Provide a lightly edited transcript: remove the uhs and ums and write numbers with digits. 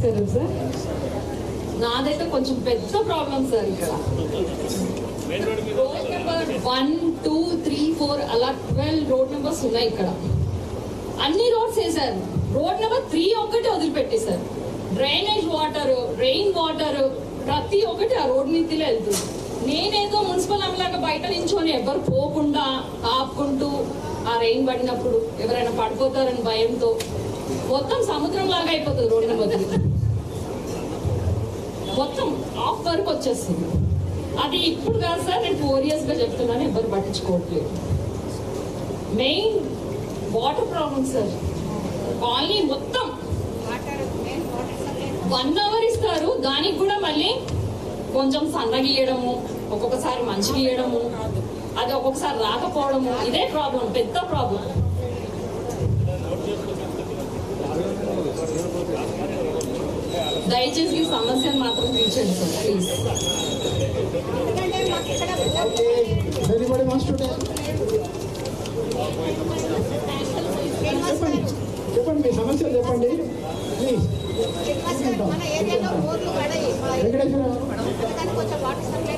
నమస్కారం సార్. నాదైతే కొంచెం పెద్ద ప్రాబ్లం సార్. ఇక్కడ రోడ్ నెంబర్ 1, 2, 3, 4 అలా 12 రోడ్ నెంబర్స్ ఉన్నాయి. ఇక్కడ అన్ని రోడ్స్ వేసారు. రోడ్ నెంబర్ 3 ఒక్కటి వదిలిపెట్టేశారు. డ్రైనేజ్ వాటర్, రెయిన్ వాటర్ ప్రతి ఒక్కటి ఆ రోడ్ మీదలో వెళ్తుంది. నేనేదో మున్సిపల్ అమ్మలాగా బయట నించొని ఎవరు పోకుండా ఆపుకుంటూ ఆ రెయిన్ పడినప్పుడు ఎవరైనా పడిపోతారని భయంతో మొత్తం సముద్రం లాగా అయిపోతుంది. రోడ్ నెంబర్ 3 మొత్తం ఆఫ్ వరకు వచ్చేస్తుంది. అది ఇప్పుడు కాదు సార్, నేను 4 years గా చెప్తున్నాను, ఎవరు పట్టించుకోవట్లేదు. Main water problem sir. Colony మొత్తం 1 hour ఇస్తారు, దానికి కూడా మళ్ళీ కొంచెం సన్నగియడము, ఒక్కొక్కసారి మంచి గీయడము, అది ఒక్కొక్కసారి రాకపోవడము. ఇదే ప్రాబ్లం, పెద్ద ప్రాబ్లం. దయచేసి ఈ సమస్యను మాత్రం తీర్చండి సార్ ప్లీజ్. చెప్పండి మీ సమస్యలు చెప్పండి ప్లీజ్. మన ఏరియాలో ఊర్లు పడాయి, కొంచెం వాటర్ సప్లై